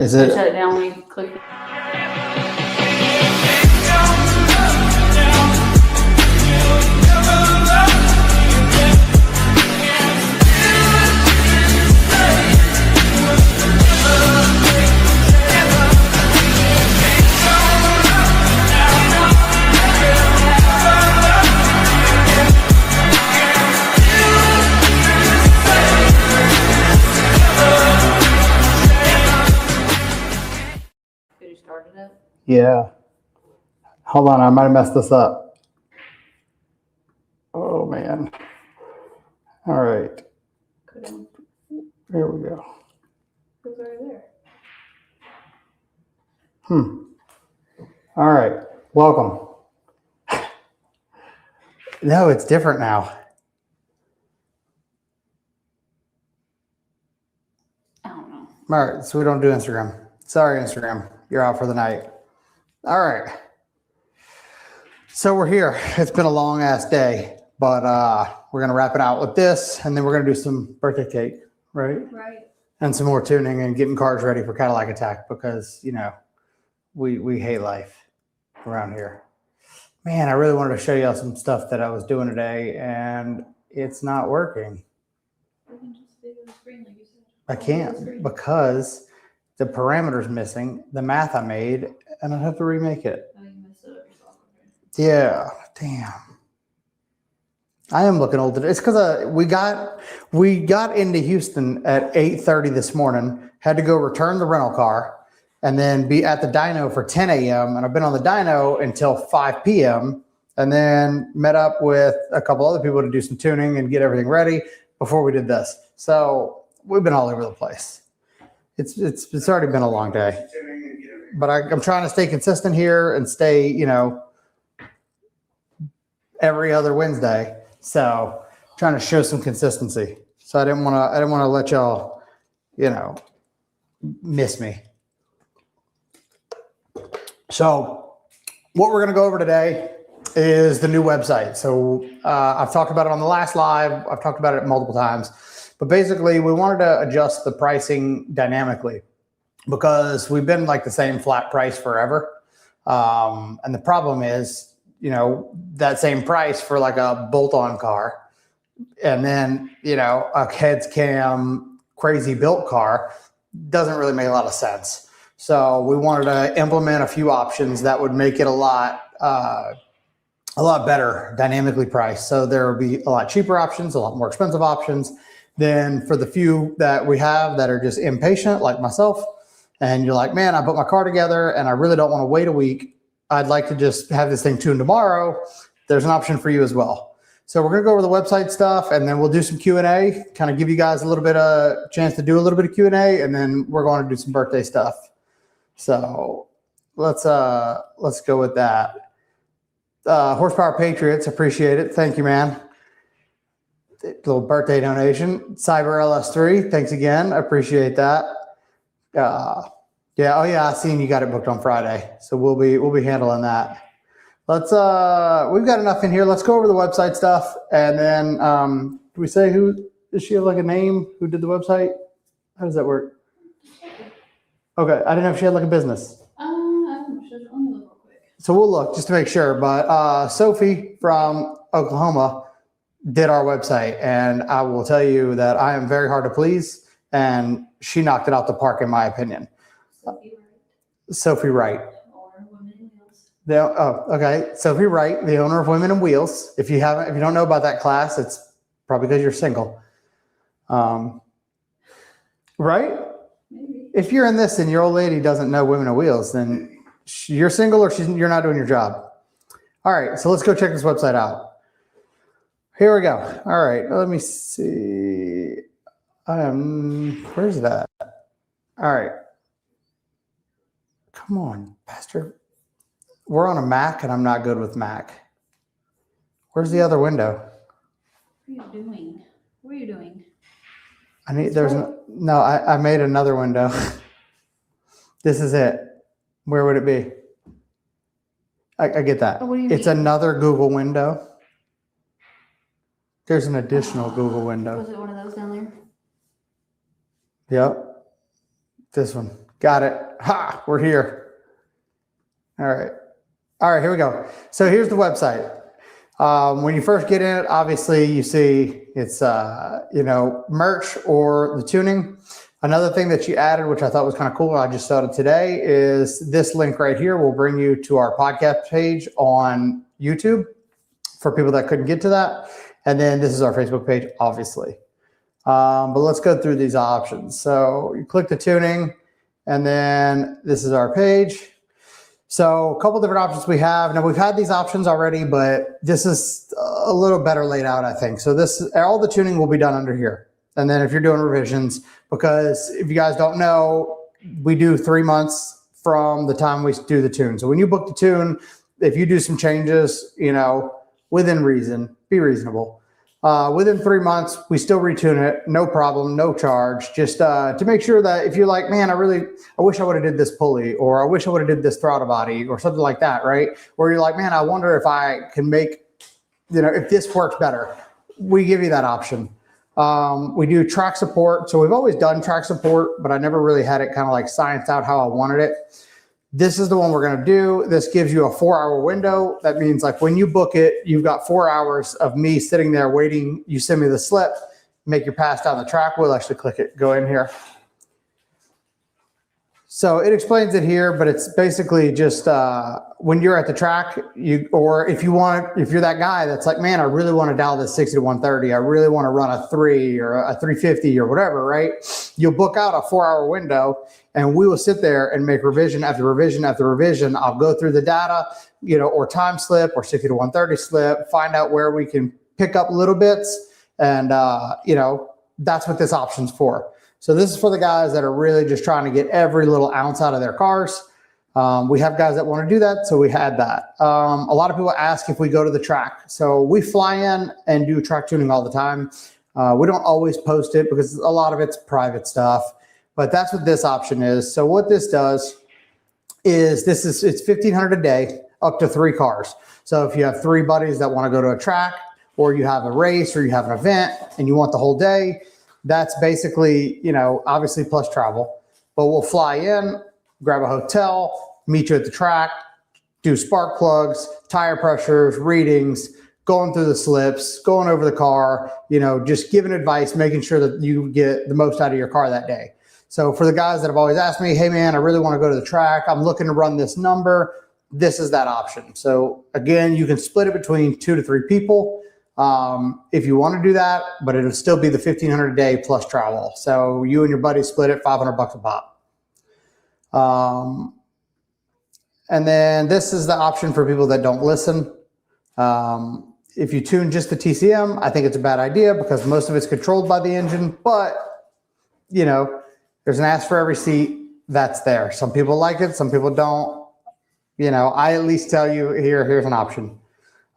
Is it? Shut it down when you click it. Yeah. Hold on, I might have messed this up. Oh man. All right. There we go. It was already there. All right. Welcome. No, it's different now. I don't know. All right, so we don't do Instagram. Sorry, Instagram. You're out for the night. All right. So we're here. It's been a long ass day, but we're gonna wrap it out with this, and then we're gonna do some birthday cake, right? Right. And some more tuning and getting cars ready for Cadillac Attack because you know we hate life around here. Man, I really wanted to show y'all some stuff that I was doing today, and it's not working. You can just video the screen like you said. I can't because the parameters missing, the math I made, and I have to remake it. Oh, you messed it up yourself. Yeah, damn. I am looking old today. It's because we got into Houston at 8:30 this morning. Had to go return the rental car, and then be at the dyno for 10 a.m. And I've been on the dyno until 5 p.m. And then met up with a couple other people to do some tuning and get everything ready before we did this. So we've been all over the place. It's already been a long day, but I'm trying to stay consistent here and stay, you know, every other Wednesday. So trying to show some consistency. So I didn't want to let y'all, you know, miss me. So what we're going to go over today is the new website. So I've talked about it on the last live. I've talked about it multiple times. But basically, we wanted to adjust the pricing dynamically because we've been like the same flat price forever. And the problem is, you know, that same price for like a bolt-on car and then, you know, a heads cam crazy built car doesn't really make a lot of sense. So we wanted to implement a few options that would make it a lot better dynamically priced. So there will be a lot cheaper options, a lot more expensive options. Then for the few that we have that are just impatient, like myself, and you're like, man, I put my car together and I really don't want to wait a week. I'd like to just have this thing tuned tomorrow. There's an option for you as well. So we're going to go over the website stuff and then we'll do some Q&A, kind of give you guys a little bit of chance to do a little bit of Q&A, and then we're going to do some birthday stuff. So let's go with that. Horsepower Patriots, appreciate it. Thank you, man. Little birthday donation. Cyber LS3, thanks again. I appreciate that. Yeah. Oh yeah, I seen you got it booked on Friday, so we'll be handling that. Let's we've got enough in here. Let's go over the website stuff, and then do we say who does she have like a name? Who did the website? How does that work? Okay, I didn't know if she had like a business. I don't know. Let me look real quick. So we'll look just to make sure. But Sophie from Oklahoma did our website, and I will tell you that I am very hard to please, and she knocked it out the park in my opinion. Sophie Wright. Owner of Women in Wheels. Okay. Sophie Wright, the owner of Women in Wheels. If you don't know about that class, it's probably because you're single. Right? Maybe. If you're in this and your old lady doesn't know Women in Wheels, then you're single or you're not doing your job. All right. So let's go check this website out. Here we go. All right. Let me see. Where's that? All right. Come on, Pastor. We're on a Mac and I'm not good with Mac. Where's the other window? What are you doing? What are you doing? I made another window. This is it. Where would it be? I get that. What do you It's mean? another Google window. There's an additional Google window. Was it one of those down there? Yep. This one. Got it. Ha, we're here. All right. All right, here we go. So here's the website. When you first get in it, obviously you see it's, merch or the tuning. Another thing that you added, which I thought was kind of cool, I just started today, is this link right here will bring you to our podcast page on YouTube for people that couldn't get to that. And then this is our Facebook page, obviously. But let's go through these options. So you click the tuning, and then this is our page. So a couple different options we have. Now we've had these options already, but this is a little better laid out, I think. So all the tuning will be done under here. And then if you're doing revisions, because if you guys don't know, we do 3 months from the time we do the tune. So when you book the tune, if you do some changes, within reason, be reasonable. Within 3 months, we still retune it, no problem, no charge, just to make sure that if you're like, man, I wish I would have did this pulley, or I wish I would have did this throttle body, or something like that, right? Or you're like, man, I wonder if I can make, if this works better. We give you that option. We do track support. So we've always done track support, but I never really had it kind of like scienced out how I wanted it. This is the one we're going to do. This gives you a 4-hour window. That means like when you book it, you've got 4 hours of me sitting there waiting. You send me the slip, make your pass down the track. We'll actually click it, go in here. So it explains it here, but it's basically just when you're at the track, or if you're that guy that's like, man, I really want to dial this 60 to 130. I really want to run a 3 or a 350 or whatever, right? You'll book out a 4-hour window, and we will sit there and make revision after revision after revision. I'll go through the data, or time slip or 60 to 130 slip, find out where we can pick up little bits. And, that's what this option's for. So this is for the guys that are really just trying to get every little ounce out of their cars. We have guys that want to do that, so we had that. A lot of people ask if we go to the track. So we fly in and do track tuning all the time. We don't always post it because a lot of it's private stuff, but that's what this option is. So what this does is it's $1,500 a day, up to 3 cars. So if you have 3 buddies that want to go to a track, or you have a race, or you have an event and you want the whole day, that's basically, obviously plus travel. But we'll fly in, grab a hotel, meet you at the track, do spark plugs, tire pressures, readings, going through the slips, going over the car, just giving advice, making sure that you get the most out of your car that day. So for the guys that have always asked me, hey man, I really want to go to the track, I'm looking to run this number, this is that option. So again, you can split it between 2 to 3 people. If you want to do that, but it'll still be the $1,500 a day plus travel. So you and your buddy split it, $500 a pop. And then this is the option for people that don't listen. If you tune just the TCM, I think it's a bad idea because most of it's controlled by the engine, but there's an ass for every seat that's there. Some people like it, some people don't. I at least tell you here's an option.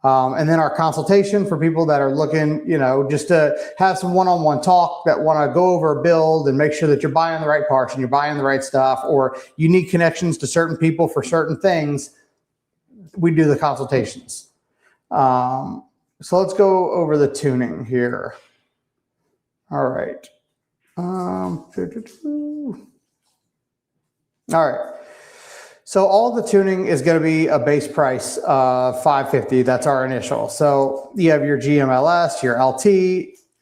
And then our consultation for people that are looking, just to have some one-on-one talk, that want to go over a build and make sure that you're buying the right parts and you're buying the right stuff, or you need connections to certain people for certain things. We do the consultations. So let's go over the tuning here. All right. All right. So all the tuning is going to be a base price of $550. That's our initial. So you have your GMLS, your LT,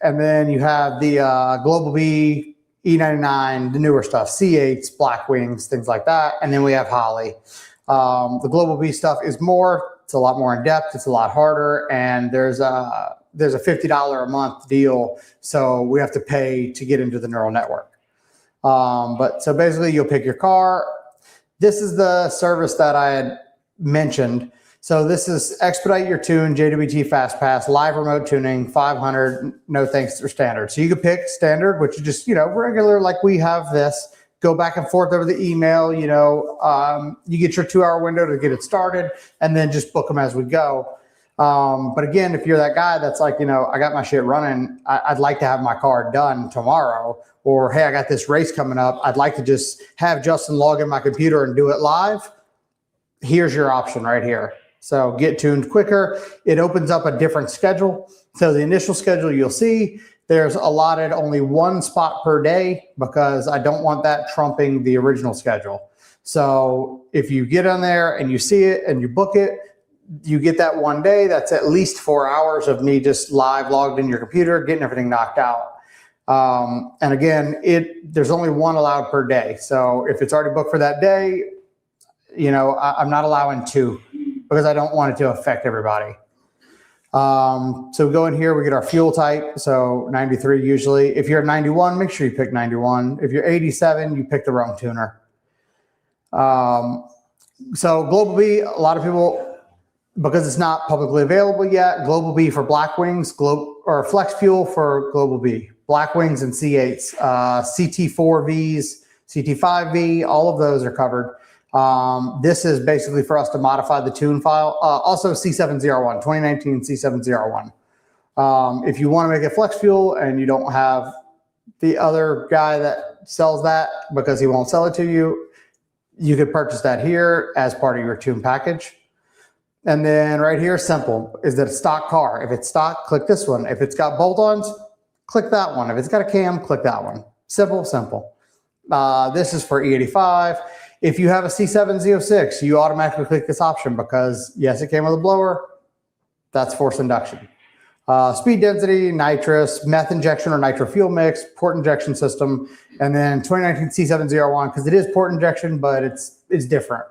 and then you have the Global B, E99, the newer stuff, C8s, Black Wings, things like that. And then we have Holly. The Global B stuff is more. It's a lot more in depth. It's a lot harder. And there's a $50 a month deal. So we have to pay to get into the neural network. But so basically you'll pick your car. This is the service that I had mentioned. So this is Expedite Your Tune, JWT Fast Pass, live remote tuning, 500, no thanks or standard. So you could pick standard, which is just, regular, like we have this, go back and forth over the email, you get your 2-hour window to get it started, and then just book them as we go. But again, if you're that guy that's like, I got my shit running, I'd like to have my car done tomorrow, or hey, I got this race coming up, I'd like to just have Justin log in my computer and do it live. Here's your option right here. So get tuned quicker. It opens up a different schedule. So the initial schedule you'll see, There's allotted only one spot per day because I don't want that trumping the original schedule. So if you get on there and you see it and you book it, you get that one day. That's at least 4 hours of me just live logged in your computer, getting everything knocked out. And again, there's only one allowed per day. So if it's already booked for that day, I'm not allowing two because I don't want it to affect everybody. So we go in here, we get our fuel type. So 93 usually. If you're 91, make sure you pick 91. If you're 87, you pick the wrong tuner. So Global B, a lot of people, because it's not publicly available yet, Global B for Black Wings, or Flex Fuel for Global B, Black Wings and C8s, CT4Vs, CT5V, all of those are covered. This is basically for us to modify the tune file. Also C701, 2019 C701. If you want to make it Flex Fuel and you don't have the other guy that sells that because he won't sell it to you, you could purchase that here as part of your tune package. And then right here, simple. Is it a stock car? If it's stock, click this one. If it's got bolt-ons, click that one. If it's got a cam, click that one. Simple, simple. This is for E85. If you have a C7 Z06, you automatically click this option because yes, it came with a blower. That's forced induction. Speed density, nitrous, meth injection or nitro fuel mix, port injection system, and then 2019 C701 because it is port injection, but it's different.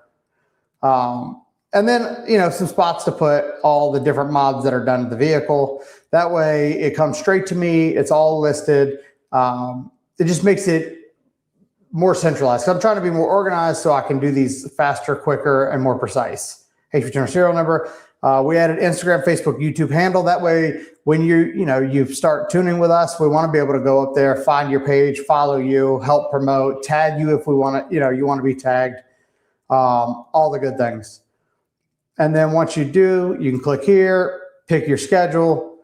And then, some spots to put all the different mods that are done to the vehicle. That way it comes straight to me. It's all listed. It just makes it more centralized. So I'm trying to be more organized so I can do these faster, quicker, and more precise. HV tuner serial number. We added Instagram, Facebook, YouTube handle. That way, when you start tuning with us, we want to be able to go up there, find your page, follow you, help promote, tag you if we want to, you want to be tagged, all the good things. And then once you do, you can click here, pick your schedule,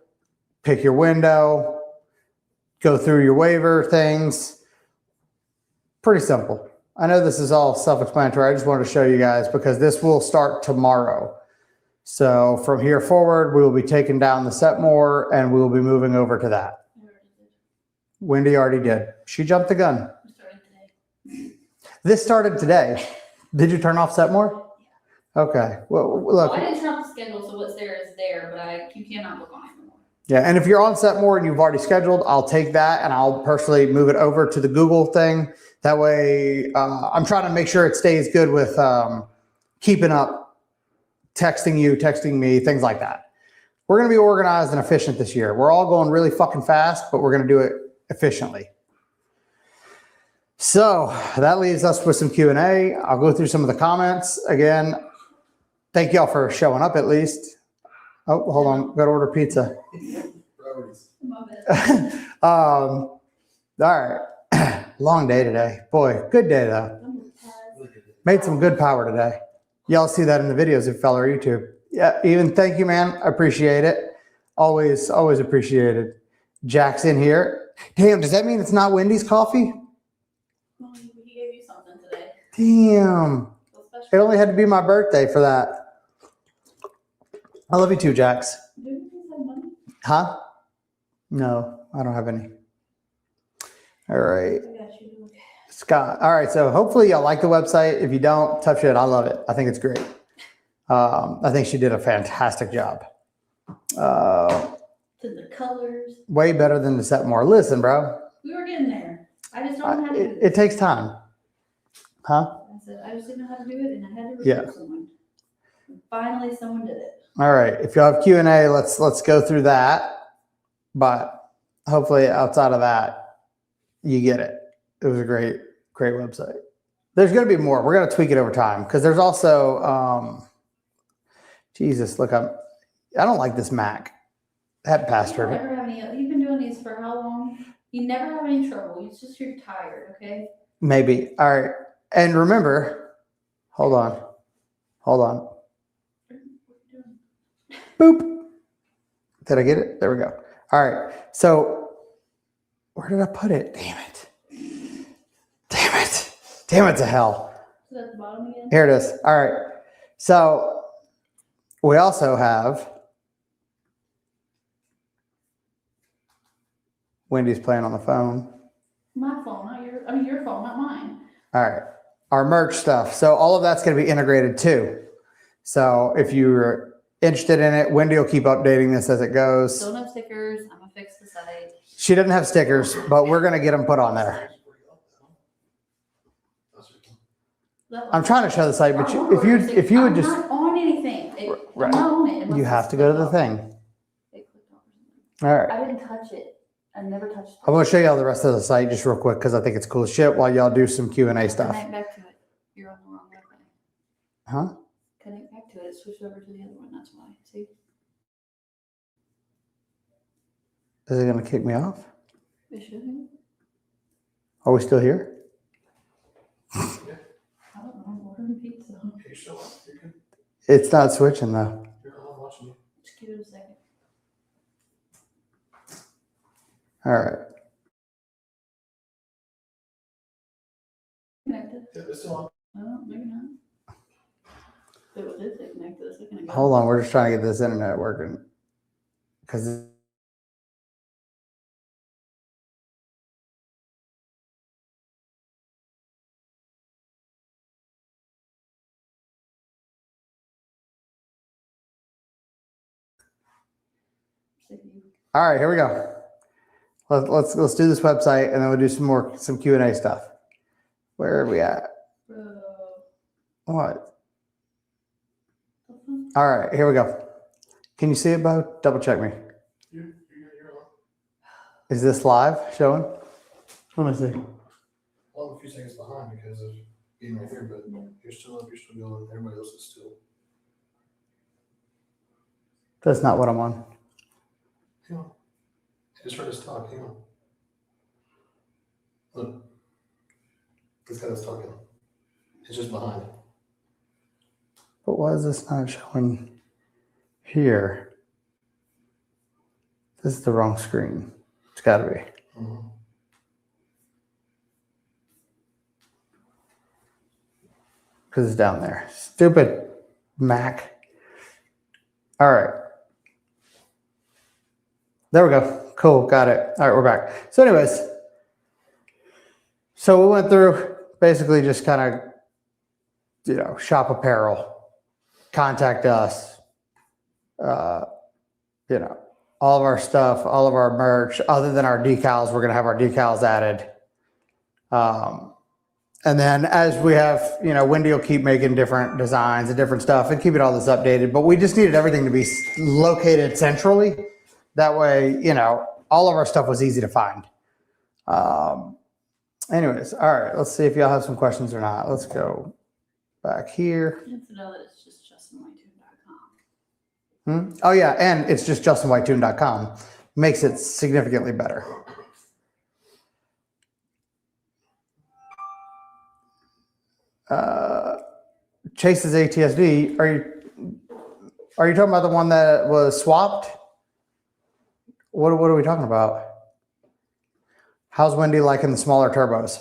pick your window, go through your waiver things. Pretty simple. I know this is all self-explanatory. I just wanted to show you guys because this will start tomorrow. So from here forward, we will be taking down the Setmore and we will be moving over to that. Wendy already did. She jumped the gun. This started today. Did you turn off Setmore? Okay. Well, look. I didn't turn off the schedule, so what's there is there, but you cannot look on it anymore. Yeah, and if you're on Setmore and you've already scheduled, I'll take that and I'll personally move it over to the Google thing. That way, I'm trying to make sure it stays good with keeping up, texting you, texting me, things like that. We're going to be organized and efficient this year. We're all going really fucking fast, but we're going to do it efficiently. So that leaves us with some Q&A. I'll go through some of the comments. Again, thank y'all for showing up at least. Oh, hold on. Got to order pizza. All right. Long day today. Boy, good day though. Made some good power today. Y'all see that in the videos if you follow our YouTube. Yeah, even thank you, man. I appreciate it. Always appreciated. Jack's in here. Damn, does that mean it's not Wendy's coffee? Well, he gave you something today. Damn. It only had to be my birthday for that. I love you too, Jax. Do you have money? Huh? No, I don't have any. All right. I got you. Scott. All right. So hopefully y'all like the website. If you don't, tough shit. I love it. I think it's great. I think she did a fantastic job. To the colors. Way better than the Setmore. Listen, bro. We were getting there. I just don't know how to do it. It takes time. Huh? I said, I just didn't know how to do it, and I had to Yeah. someone. And finally, someone did it. All right. If you have Q&A, let's go through that. But hopefully outside of that, you get it. It was a great website. There's going to be more. We're going to tweak it over time because there's also, Jesus, look, I don't like this Mac. That bastard. You never have any. You've been doing these for how long? You never have any trouble. It's just you're tired, okay? Maybe. All right. And remember, hold on. Boop. Did I get it? There we go. All right. So where did I put it? Damn it. Damn it to hell. Is that at the bottom again? Here it is. All right. So we also have Wendy's playing on the phone. My phone, not your. I mean your phone, not mine. All right. Our merch stuff. So all of that's going to be integrated too. So if you're interested in it, Wendy will keep updating this as it goes. Don't have stickers. I'm gonna fix the site. She doesn't have stickers, but we're going to get them put on there. I'm trying to show the site, but if you would just, I'm not on anything. Right. I'm not on it. you have to go to the thing. All right. I didn't touch it. I never touched it. I'm going to show you all the rest of the site just real quick because I think it's cool as shit while y'all do some Q&A stuff. Connect back to it. You're on the wrong Wi-Fi. Huh? Connect back to it. It switched over to the other one. That's why. See? Is it going to kick me off? It should. Are we still here? I don't know. I'm ordering pizza. Hey, show up. You're good. It's not switching though. You're on watching you. Just give it a second. All right. Connected. Yeah, it's still on. Oh, maybe not. It was just connected a second ago. Hold on. We're just trying to get this internet working. Because all right, here we go. Let's do this website and then we'll do some Q&A stuff. Where are we at? What? All right, here we go. Can you see it, Bo? Double check me. You're on. Is this live showing? Let me see. Well, I'm a few seconds behind because of being right here, but you're still up. You're still going. Everybody else is still. That's not what I'm on. Hang on. I just heard us talk. Hang on. Look. This guy was talking. It's just behind. But why is this not showing here? This is the wrong screen. It's got to be. Mm-hmm. Because it's down there. Stupid Mac. All right. There we go. Cool. Got it. All right, we're back. So anyways, so we went through basically just kind of, shop apparel, contact us, all of our stuff, all of our merch, other than our decals, we're going to have our decals added. And then as we have, Wendy will keep making different designs and different stuff and keeping all this updated, but we just needed everything to be located centrally. That way, all of our stuff was easy to find. Anyways, all right, let's see if y'all have some questions or not. Let's go back here. You have to know that it's just justinwhitetoon.com. Oh yeah, and it's just justinwhitetoon.com. Makes it significantly better. Chase's ATSD, are you talking about the one that was swapped? What are we talking about? How's Wendy liking the smaller turbos?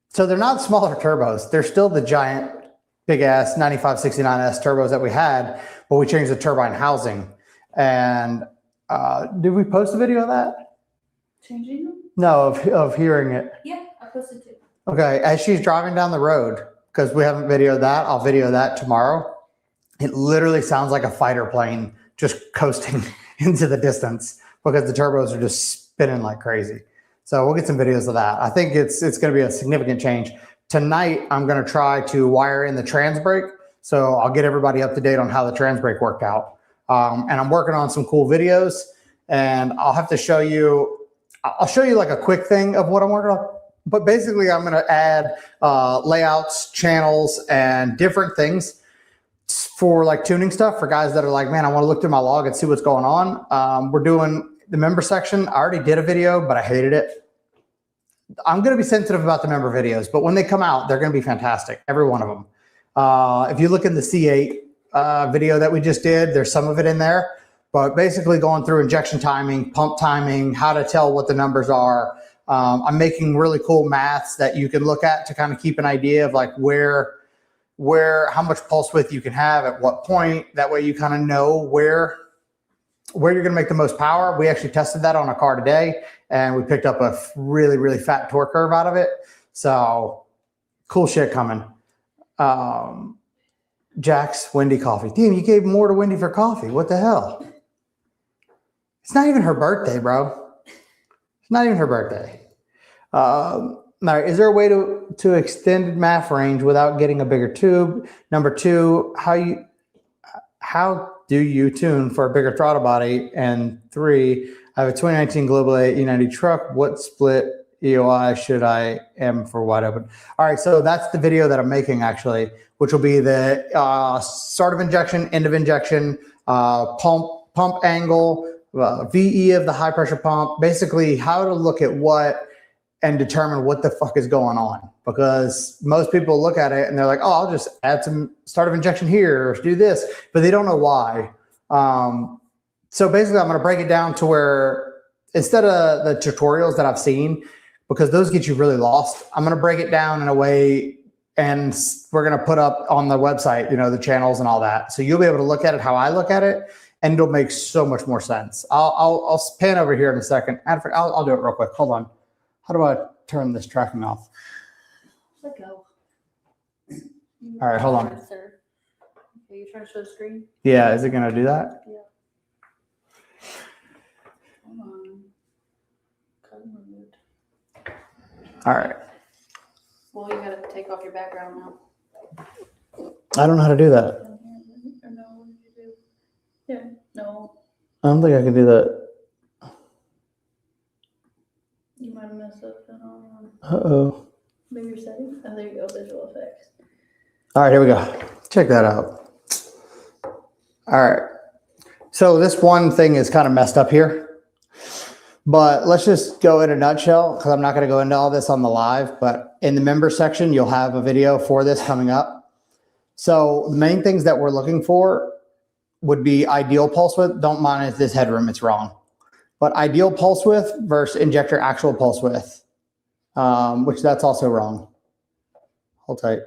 So they're not smaller turbos. They're still the giant, big ass 9569S turbos that we had, but we changed the turbine housing. And did we post a video of that? Changing them? No, of hearing it. Yeah, I posted too. Okay, as she's driving down the road, because we haven't videoed that, I'll video that tomorrow. It literally sounds like a fighter plane just coasting into the distance because the turbos are just spinning like crazy. So we'll get some videos of that. I think it's going to be a significant change. Tonight, I'm going to try to wire in the trans brake. So I'll get everybody up to date on how the trans brake worked out. And I'm working on some cool videos, and I'll have to show you, I'll show you like a quick thing of what I'm working on. But basically, I'm going to add layouts, channels, and different things for like tuning stuff for guys that are like, man, I want to look through my log and see what's going on. We're doing the member section. I already did a video, but I hated it. I'm going to be sensitive about the member videos, but when they come out, they're going to be fantastic. Every one of them. If you look in the C8 video that we just did, there's some of it in there, but basically going through injection timing, pump timing, how to tell what the numbers are. I'm making really cool maths that you can look at to kind of keep an idea of like how much pulse width you can have at what point. That way you kind of know where where you're going to make the most power. We actually tested that on a car today, and we picked up a really, really fat torque curve out of it. So cool shit coming. Jack's Wendy coffee. Damn, you gave more to Wendy for coffee. What the hell? It's not even her birthday, bro. It's not even her birthday. Now, is there a way to extend MAF range without getting a bigger tube? Number two, how do you tune for a bigger throttle body? And three, I have a 2019 Global A E90 truck. What split EOI should I am for wide open? All right, so that's the video that I'm making actually, which will be the start of injection, end of injection, pump angle, VE of the high pressure pump, basically how to look at what and determine what the fuck is going on. Because most people look at it and they're like, oh, I'll just add some start of injection here or do this, but they don't know why. So basically I'm gonna break it down to where instead of the tutorials that I've seen, because those get you really lost, I'm gonna break it down in a way and we're gonna put up on the website, you know, the channels and all that. So you'll be able to look at it how I look at it, and it'll make so much more sense. I'll pan over here in a second. I'll do it real quick. Hold on. How do I turn this tracking off? Let go. All right, hold on. Okay, you trying to show the screen? Yeah, is it gonna do that? Yeah. Hold on. Cut and removed. All right. Well, you gotta take off your background now. I don't know how to do that. Or no, what did you do? Yeah, no. I don't think I can do that. You might have messed up. Hold on. Uh-oh. Maybe your settings. Oh, there you go. Visual effects. All right, here we go. Check that out. All right. So this one thing is kind of messed up here, but let's just go in a nutshell because I'm not going to go into all this on the live, but in the member section, you'll have a video for this coming up. So the main things that we're looking for would be ideal pulse width. Don't mind this headroom, it's wrong. But ideal pulse width versus injector actual pulse width, which that's also wrong. Hold tight.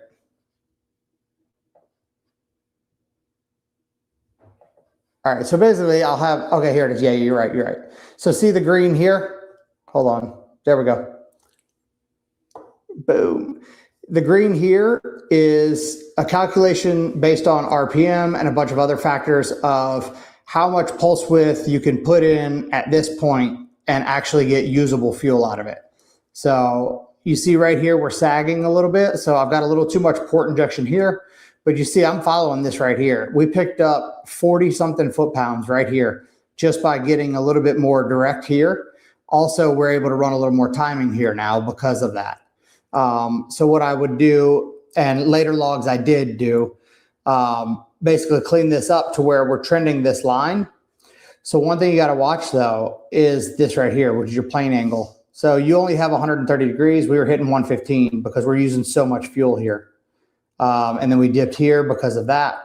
All right, so basically I'll have, okay, here it is. Yeah, you're right. So see the green here? Hold on, there we go. Boom. The green here is a calculation based on RPM and a bunch of other factors of how much pulse width you can put in at this point and actually get usable fuel out of it. So you see right here, we're sagging a little bit. So I've got a little too much port injection here, but you see I'm following this right here. We picked up 40 something foot-pounds right here just by getting a little bit more direct here. Also, we're able to run a little more timing here now because of that. So what I would do, and later logs I did do, basically clean this up to where we're trending this line. So one thing you got to watch though is this right here, which is your plane angle. So you only have 130 degrees. We were hitting 115 because we're using so much fuel here. And then we dipped here because of that.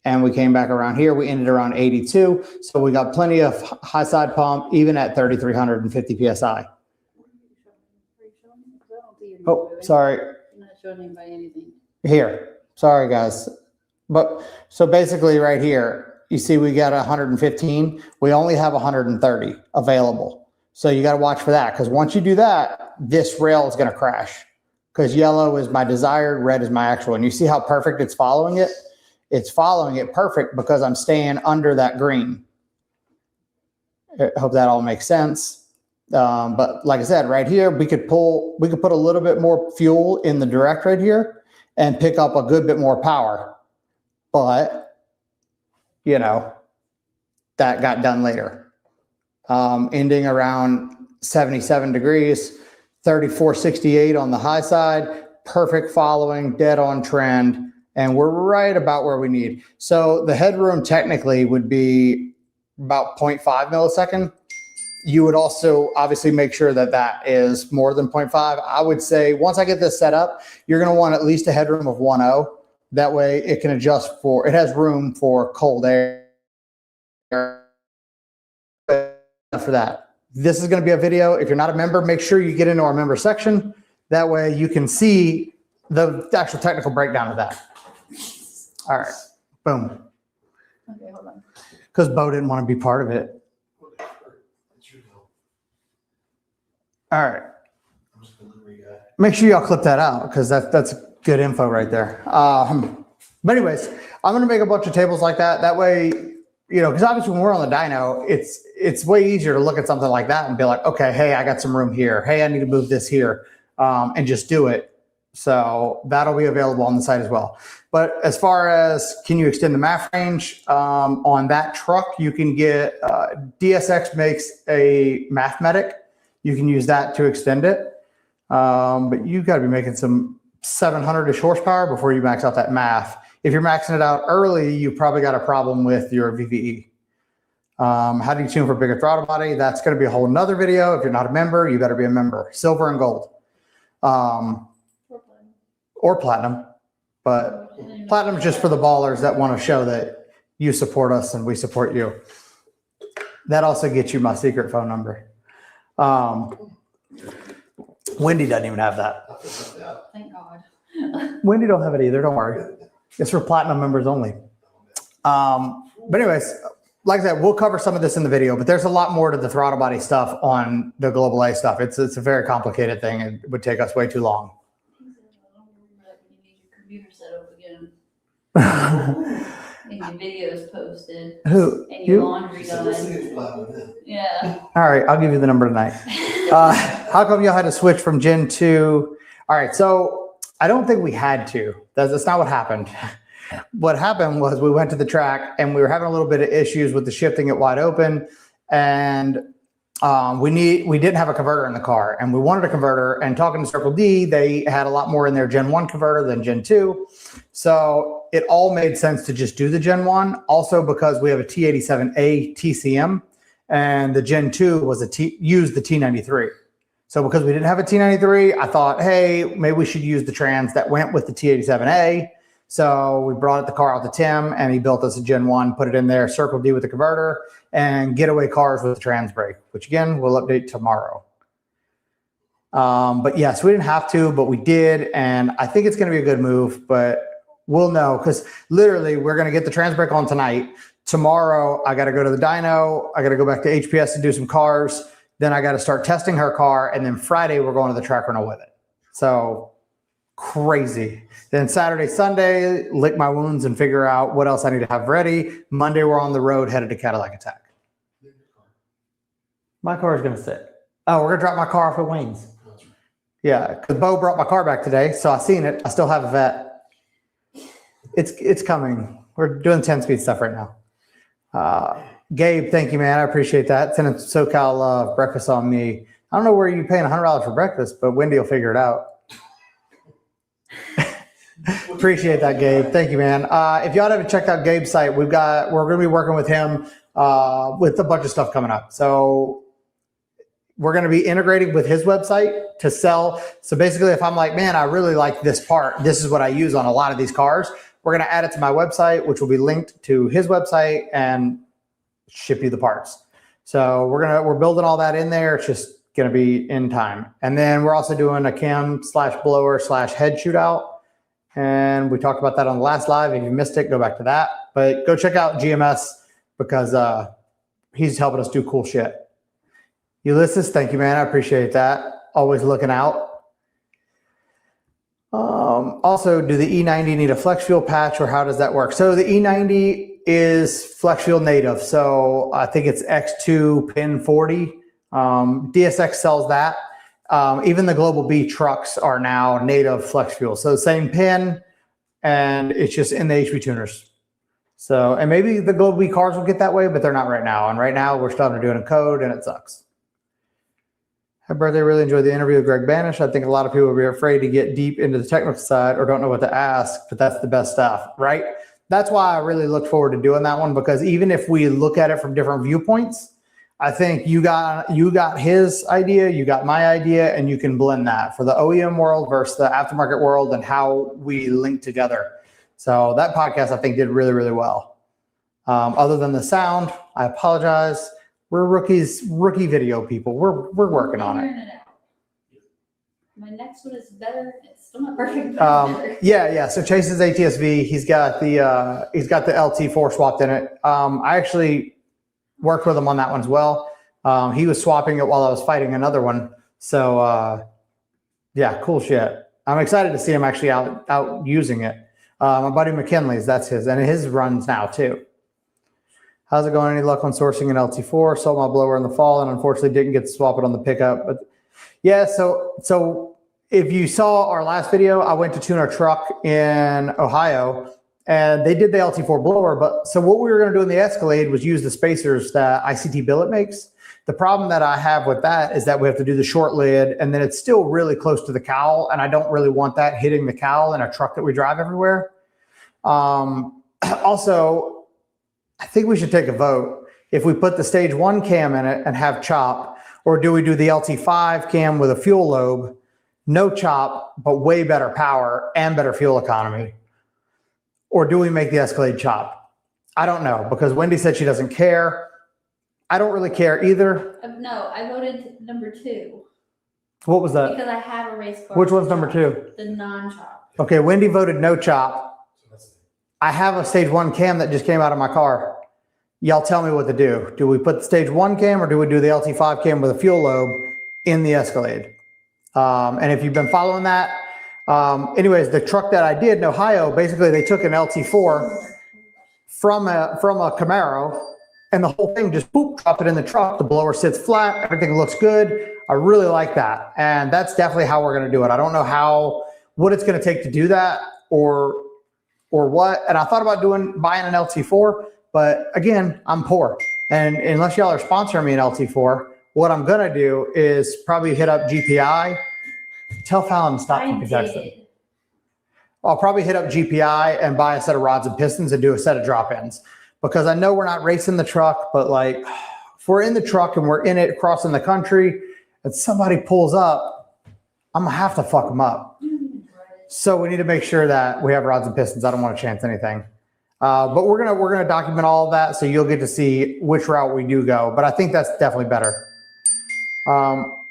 And we came back around here. We ended around 82. So we got plenty of high side pump, even at 3,350 PSI. Oh, sorry. You're not showing anybody anything. Here, sorry guys. But so basically right here, you see we got 115. We only have 130 available. So you got to watch for that because once you do that, this rail is going to crash because yellow is my desired, red is my actual. And you see how perfect it's following it? It's following it perfect because I'm staying under that green. I hope that all makes sense. But like I said, right here, we could put a little bit more fuel in the direct right here and pick up a good bit more power. But, you know, that got done later. Ending around 77 degrees, 3468 on the high side, perfect following, dead on trend. And we're right about where we need. So the headroom technically would be about 0.5 millisecond. You would also obviously make sure that that is more than 0.5. I would say once I get this set up, you're going to want at least a headroom of 1.0. That way it can adjust for, it has room for cold air for that. This is going to be a video. If you're not a member, make sure you get into our member section. That way you can see the actual technical breakdown of that. All right, boom. Okay, hold on. because Bo didn't want to be part of it. It's your deal. All right. I'm just a delivery guy. Make sure y'all clip that out because that's good info right there. But anyways, I'm gonna make a bunch of tables like that. That way, you know, because obviously when we're on the dyno, it's way easier to look at something like that and be like, okay, hey, I got some room here. Hey, I need to move this here, and just do it. So that'll be available on the site as well. But as far as can you extend the MAF range on that truck, you can get DSX makes a Mathmatic. You can use that to extend it. But you got to be making some 700-ish horsepower before you max out that MAF. If you're maxing it out early, you probably got a problem with your VVE. How do you tune for bigger throttle body? That's going to be a whole nother video. If you're not a member, you better be a member. Silver and gold. Or platinum. But platinum is just for the ballers that want to show that you support us and we support you. That also gets you my secret phone number. Wendy doesn't even have that. Thank God. Wendy don't have it either. Don't worry. It's for platinum members only. But anyways, like I said, we'll cover some of this in the video, but there's a lot more to the throttle body stuff on the Global A stuff. It's a very complicated thing. It would take us way too long. You need your computer set up again. And your videos posted. Who? And your You? laundry done. Yeah. All right, I'll give you the number tonight. How come y'all had to switch from Gen 2? All right, so I don't think we had to. That's not what happened. What happened was we went to the track and we were having a little bit of issues with the shifting it wide open, and we didn't have a converter in the car, and we wanted a converter. And talking to Circle D, they had a lot more in their Gen 1 converter than Gen 2. So it all made sense to just do the Gen 1. Also because we have a T87A TCM, and the Gen 2 was used the T93. So because we didn't have a T93, I thought, hey, maybe we should use the trans that went with the T87A. So we brought the car out to Tim, and he built us a Gen 1, put it in there, Circle D with the converter, and getaway cars with the trans brake, which again, we'll update tomorrow. But yes, we didn't have to, but we did. And I think it's going to be a good move, but we'll know because literally we're going to get the trans brake on tonight. Tomorrow, I got to go to the dyno. I got to go back to HPS and do some cars. Then I got to start testing her car. And then Friday, we're going to the track rental with it. So crazy. Then Saturday, Sunday, lick my wounds and figure out what else I need to have ready. Monday, we're on the road headed to Cadillac Attack. My car is going to sit. Oh, we're going to drop my car off at Wayne's. Yeah, because Bo brought my car back today, so I seen it. I still have a vet. It's coming. We're doing 10-speed stuff right now. Gabe, thank you, man. I appreciate that. Sending SoCal breakfast on me. I don't know where you're paying $100 for breakfast, but Wendy will figure it out. Appreciate that, Gabe. Thank you, man. If y'all haven't checked out Gabe's site, we're going to be working with him with a bunch of stuff coming up. So we're going to be integrating with his website to sell. So basically, if I'm like, man, I really like this part, this is what I use on a lot of these cars, we're going to add it to my website, which will be linked to his website and ship you the parts. So we're building all that in there. It's just going to be in time. And then we're also doing a cam/blower/head shootout. And we talked about that on the last live. If you missed it, go back to that. But go check out GMS because he's helping us do cool shit. Ulysses, thank you, man. I appreciate that. Always looking out. Also, do the E90 need a flex fuel patch, or how does that work? So the E90 is flex fuel native. So I think it's X2 pin 40. DSX sells that. Even the Global B trucks are now native flex fuel. So same pin, and it's just in the HV tuners. So, and maybe the Global B cars will get that way, but they're not right now. And right now we're starting to do it in code, and it sucks. Happy birthday. Really enjoyed the interview with Greg Banish. I think a lot of people will be afraid to get deep into the technical side or don't know what to ask, but that's the best stuff, right? That's why I really look forward to doing that one, because even if we look at it from different viewpoints, I think you got his idea, you got my idea, and you can blend that for the OEM world versus the aftermarket world and how we link together. So that podcast, I think, did really, really well. Other than the sound, I apologize. We're rookie video people. We're working on it. My next one is better. It's still not perfect, but it's better. Yeah. So Chase's ATSV, he's got the LT4 swapped in it. I actually worked with him on that one as well. He was swapping it while I was fighting another one. So yeah, cool shit. I'm excited to see him actually out using it. My buddy McKinley's, that's his, and his runs now too. How's it going? Any luck on sourcing an LT4? Sold my blower in the fall and unfortunately didn't get to swap it on the pickup. But yeah, so if you saw our last video, I went to tune our truck in Ohio and they did the LT4 blower. But so what we were going to do in the Escalade was use the spacers that ICT Billet makes. The problem that I have with that is that we have to do the short lid and then it's still really close to the cowl. And I don't really want that hitting the cowl in a truck that we drive everywhere. Also, I think we should take a vote if we put the stage 1 cam in it and have chop, or do we do the LT5 cam with a fuel lobe, no chop, but way better power and better fuel economy? Or do we make the Escalade chop? I don't know, because Wendy said she doesn't care. I don't really care either. No, I voted number 2. What was that? Because I have a race car. Which one's number 2? The non-chop. Okay, Wendy voted no chop. I have a stage 1 cam that just came out of my car. Y'all tell me what to do. Do we put the stage 1 cam or do we do the LT5 cam with a fuel lobe in the Escalade? And if you've been following that, anyways, the truck that I did in Ohio, basically they took an LT4 from a Camaro and the whole thing just boop, drop it in the truck. The blower sits flat. Everything looks good. I really like that. And that's definitely how we're going to do it. I don't know what it's going to take to do that or what. And I thought about buying an LT4, but again, I'm poor. And unless y'all are sponsoring me an LT4, what I'm going to do is probably hit up GPI. Tell Fallon to stop fucking texting. I'll probably hit up GPI and buy a set of rods and pistons and do a set of drop-ins, because I know we're not racing the truck, but like if we're in the truck and we're in it crossing the country and somebody pulls up, I'm gonna have to fuck them up. So we need to make sure that we have rods and pistons. I don't want to chance anything. But we're gonna document all of that, so you'll get to see which route we do go. But I think that's definitely better.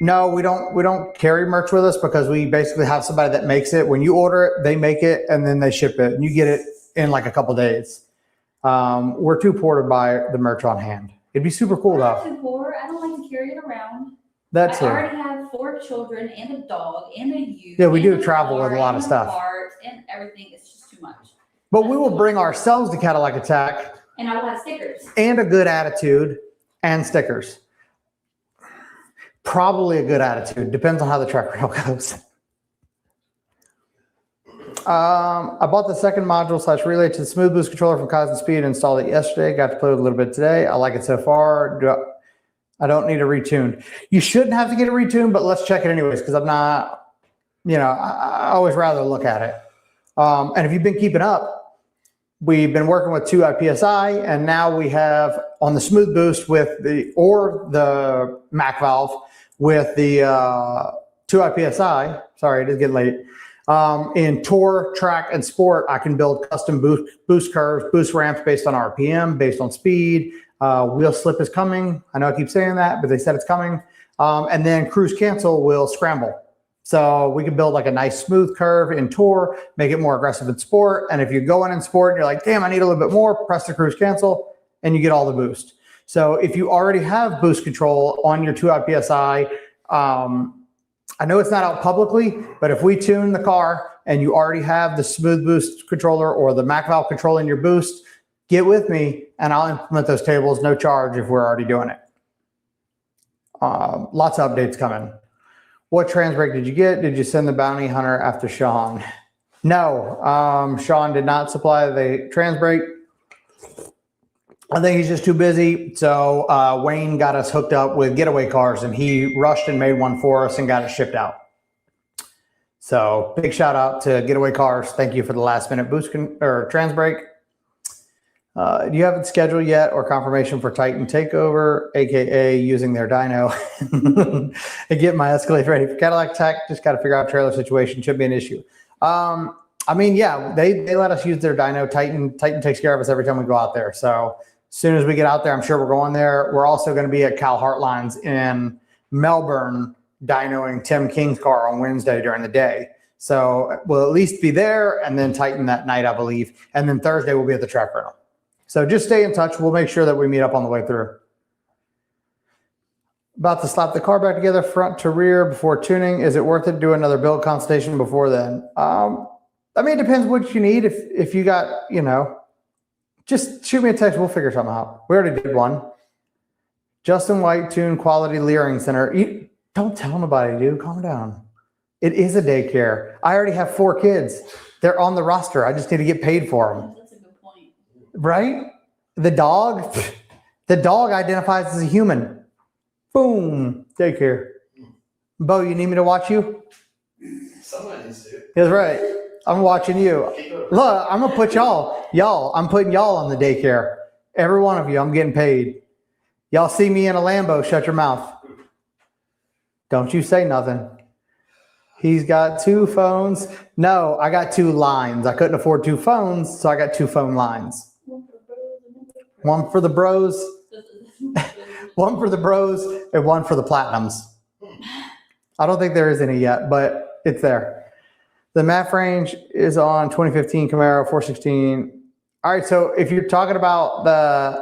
No, we don't carry merch with us because we basically have somebody that makes it. When you order it, they make it and then they ship it, and you get it in like a couple days. We're too poor to buy the merch on hand. It'd be super cool though. I'm too poor. I don't like to carry it around. That's I it. already have 4 children and a dog and a youth. Yeah, we do and travel with a lot of and stuff. Parts and everything. It's just too much. But we will bring ourselves to Cadillac Attack And I will have stickers. and a good attitude and stickers. Probably a good attitude. Depends on how the truck rail goes. I bought the second module / relay to the Smooth Boost controller from Kaizen Speed and installed it yesterday. Got to play with it a little bit today. I like it so far. I don't need a retune. You shouldn't have to get it retuned, but let's check it anyways, because I'm not, I always rather look at it. And if you've been keeping up, we've been working with 2i PSI, and now we have on the Smooth Boost with the Mac valve with the 2i PSI. Sorry, it is getting late. In Tour, Track, and Sport, I can build custom boost curves, boost ramps based on RPM, based on speed. Wheel slip is coming. I know I keep saying that, but they said it's coming. And then cruise cancel will scramble. So we can build like a nice smooth curve in Tour, make it more aggressive in Sport. And if you're going in Sport and you're like, damn, I need a little bit more, press the cruise cancel and you get all the boost. So if you already have boost control on your 2i PSI, I know it's not out publicly, but if we tune the car and you already have the Smooth Boost controller or the Mac valve controlling your boost, get with me and I'll implement those tables, no charge if we're already doing it. Lots of updates coming. What trans brake did you get? Did you send the bounty hunter after Sean? No, Sean did not supply the trans brake. I think he's just too busy. So Wayne got us hooked up with getaway cars and he rushed and made one for us and got it shipped out. So big shout out to Getaway Cars. Thank you for the last minute boost or trans brake. Do you have it scheduled yet or confirmation for Titan Takeover, AKA using their dyno and get my Escalade ready for Cadillac Tech? Just got to figure out trailer situation. Should be an issue. I mean, yeah, they let us use their dyno. Titan takes care of us every time we go out there. So as soon as we get out there, I'm sure we're going there. We're also going to be at Cal Heartlines in Melbourne dynoing Tim King's car on Wednesday during the day. So we'll at least be there and then tighten that night, I believe. And then Thursday we'll be at the track rental. So just stay in touch. We'll make sure that we meet up on the way through. About to slap the car back together front to rear before tuning. Is it worth it to do another build consultation before then? I mean, it depends what you need. If you got, you know, just shoot me a text. We'll figure something out. We already did one. Justin White Tune Quality Leering Center. Don't tell nobody, dude. Calm down. It is a daycare. I already have 4 kids. They're on the roster. I just need to get paid for them. That's a good point. Right? The dog identifies as a human. Boom. Daycare. Bo, you need me to watch you? Somebody needs to. That's right. I'm watching you. Look, I'm gonna put I'm putting y'all on the daycare. Every one of you, I'm getting paid. Y'all see me in a Lambo, shut your mouth. Don't you say nothing. He's got 2 phones. No, I got 2 lines. I couldn't afford 2 phones, so I got 2 phone lines. One for the bros, one for the bros, and one for the platinums. I don't think there is any yet, but it's there. The MAF range is on 2015 Camaro 416. All right, so if you're talking about the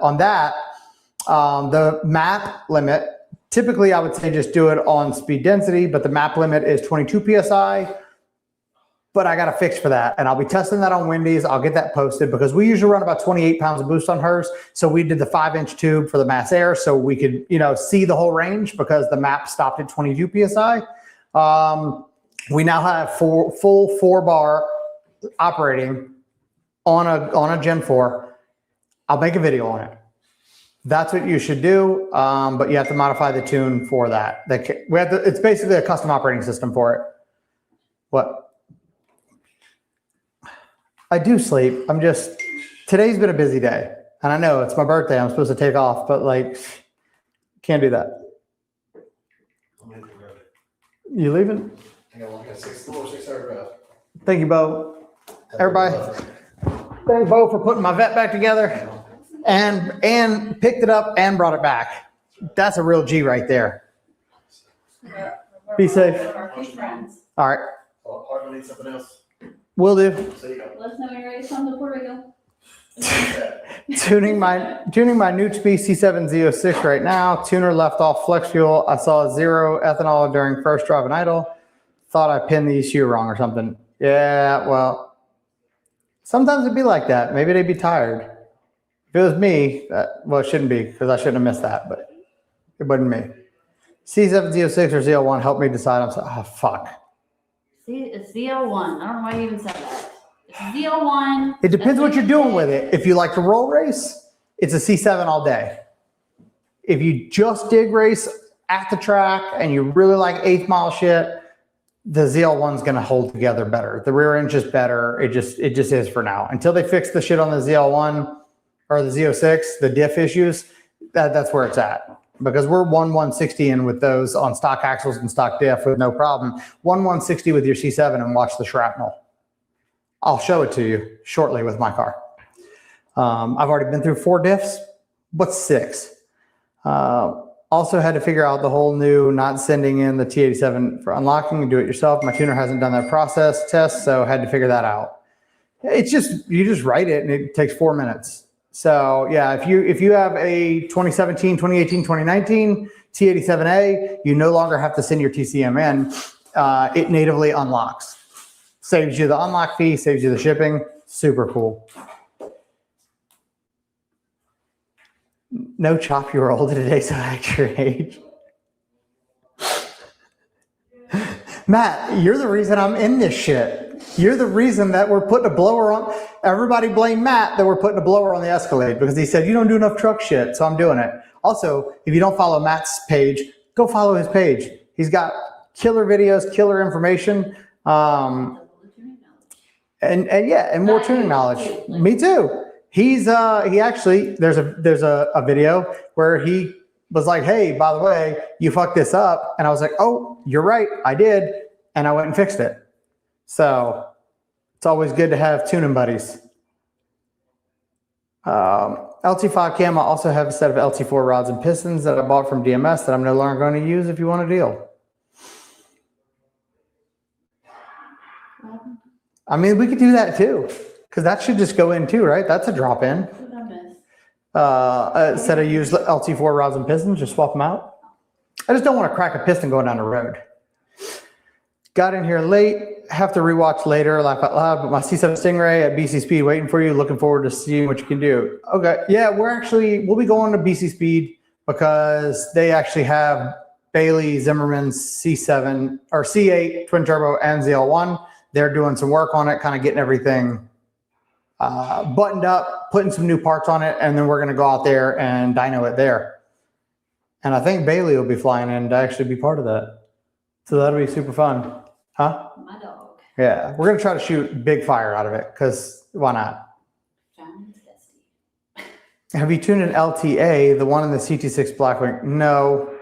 map limit, typically I would say just do it on speed density, but the map limit is 22 PSI. But I got a fix for that, and I'll be testing that on Wendy's. I'll get that posted because we usually run about 28 pounds of boost on hers. So we did the 5-inch tube for the Mass Air so we could, you know, see the whole range because the map stopped at 22 PSI. We now have full 4-bar operating on a Gen 4. I'll make a video on it. That's what you should do, but you have to modify the tune for that. It's basically a custom operating system for it. What? I do sleep. Today's been a busy day. And I know it's my birthday. I'm supposed to take off, but like, can't do that. You leaving? I got 6 hour drive. Thank you, Bo. Everybody, thank Bo for putting my vet back together and picked it up and brought it back. That's a real G right there. Be safe. Our 2 friends. All right. Hard need something else. Will do. Let us know when you're ready to come to Puerto Rico. Tuning my Newchby C7 Z06 right now. Tuner left off flex fuel. I saw 0 ethanol during first drive and idle. Thought I pinned the ECU wrong or something. Yeah, well, sometimes it'd be like that. Maybe they'd be tired. If it was me, well, it shouldn't be because I shouldn't have missed that, but it wasn't me. C7 Z06 or Z01 helped me decide. I'm sorry. Oh, fuck. See, it's ZL1. I don't know why you even said that. It's ZL1. It depends what you're doing with it. If you like to roll race, it's a C7 all day. If you just dig race at the track and you really like 8th mile shit, the ZL1's going to hold together better. The rear end's just better. It just is for now. Until they fix the shit on the ZL1 or the Z06, the diff issues, that's where it's at. Because we're 1/160 in with those on stock axles and stock diff with no problem. 1/160 with your C7 and watch the shrapnel. I'll show it to you shortly with my car. I've already been through 4 diffs. What's 6? Also had to figure out the whole new not sending in the T87 for unlocking and do it yourself. My tuner hasn't done that process test, so had to figure that out. It's just, you just write it and it takes 4 minutes. So yeah, if you have a 2017, 2018, 2019 T87A, you no longer have to send your TCM in. It natively unlocks. Saves you the unlock fee, saves you the shipping. Super cool. No chop, you were older today, so act your age. Matt, you're the reason I'm in this shit. You're the reason that we're putting a blower on. Everybody blame Matt that we're putting a blower on the Escalade because he said, you don't do enough truck shit, so I'm doing it. Also, if you don't follow Matt's page, go follow his page. He's got killer videos, killer information, and more tuning knowledge. Me too. He actually, there's a video where he was like, hey, by the way, you fucked this up. And I was like, oh, you're right, I did. And I went and fixed it. So it's always good to have tuning buddies. LT5 cam, I also have a set of LT4 rods and pistons that I bought from DMS that I'm no longer going to use if you want a deal. I mean, we could do that too, because that should just go in too, right? That's a drop in. What did I miss? Instead of use LT4 rods and pistons, just swap them out. I just don't want to crack a piston going down the road. Got in here late, have to rewatch later, laugh out loud, but my C7 Stingray at BC Speed waiting for you. Looking forward to seeing what you can do. Okay, yeah, we'll be going to BC Speed because they actually have Bailey Zimmerman's C7 or C8 twin turbo and ZL1. They're doing some work on it, kind of getting everything buttoned up, putting some new parts on it, and then we're going to go out there and dyno it there. And I think Bailey will be flying in to actually be part of that. So that'll be super fun. Huh? My dog. Yeah, we're going to try to shoot big fire out of it because why not? Found testy. Have you tuned in LTA, the one in the CT6 Blackwing? No.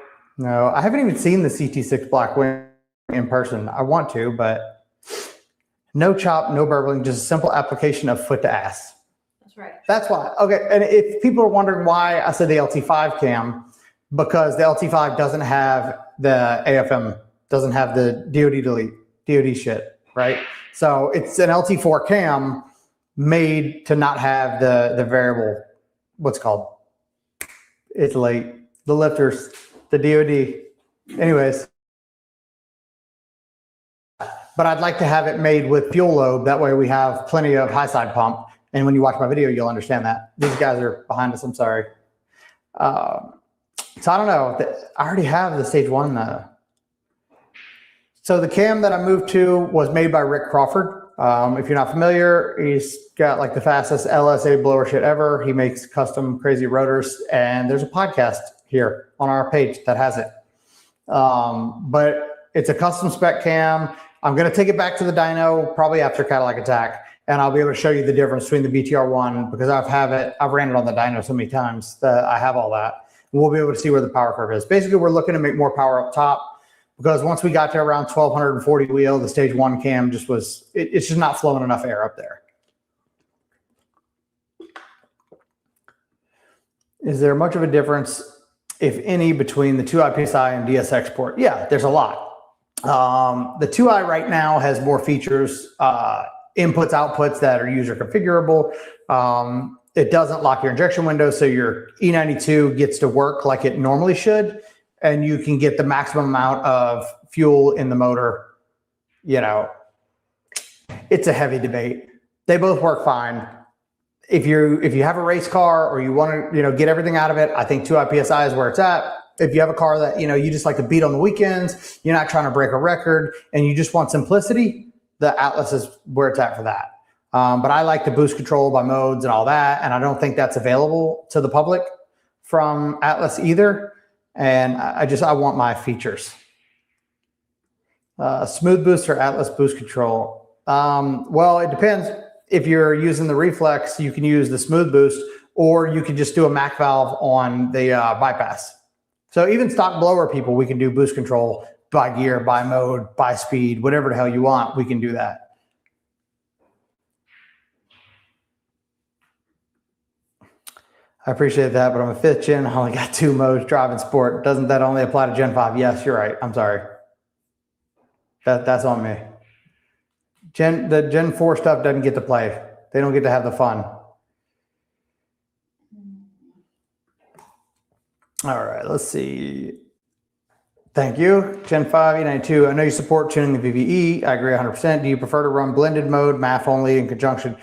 I haven't even seen the CT6 Blackwing in person. I want to, but no chop, no burbling, just a simple application of foot to ass. That's right. That's why. Okay, and if people are wondering why I said the LT5 cam, because the LT5 doesn't have the AFM, doesn't have the DoD delete, DoD shit, right? So it's an LT4 cam made to not have the variable, what's it called? It's late. The lifters, the DoD. Anyways. But I'd like to have it made with fuel lobe. That way we have plenty of high side pump. And when you watch my video, you'll understand that. These guys are behind us, I'm sorry. So I don't know. I already have the stage 1 though. So the cam that I moved to was made by Rick Crawford. If you're not familiar, he's got like the fastest LSA blower shit ever. He makes custom crazy rotors, and there's a podcast here on our page that has it. But it's a custom spec cam. I'm going to take it back to the dyno probably after Cadillac Attack, and I'll be able to show you the difference between the BTR1 because I've ran it on the dyno so many times that I have all that. We'll be able to see where the power curve is. Basically, we're looking to make more power up top because once we got to around 1240 wheel, the stage 1 cam just was, it's just not flowing enough air up there. Is there much of a difference, if any, between the 2i PSI and DSX port? Yeah, there's a lot. The 2i right now has more features, inputs, outputs that are user configurable. It doesn't lock your injection window, so your E92 gets to work like it normally should, and you can get the maximum amount of fuel in the motor. You know, it's a heavy debate. They both work fine. If you have a race car or you want to, get everything out of it, I think 2i PSI is where it's at. If you have a car that, you just like to beat on the weekends, you're not trying to break a record, and you just want simplicity, the Atlas is where it's at for that. But I like the boost control by modes and all that, and I don't think that's available to the public from Atlas either. And I want my features. Smooth boost or Atlas boost control? Well, it depends. If you're using the reflex, you can use the smooth boost, or you can just do a Mac valve on the bypass. So even stock blower people, we can do boost control by gear, by mode, by speed, whatever the hell you want, we can do that. I appreciate that, but I'm a 5th gen. I only got 2 modes, drive and sport. Doesn't that only apply to Gen 5? Yes, you're right. I'm sorry. That's on me. The Gen 4 stuff doesn't get to play. They don't get to have the fun. All right, let's see. Thank you. Gen 5, E92. I know you support tuning the VVE. I agree 100%. Do you prefer to run blended mode, MAF only in conjunction?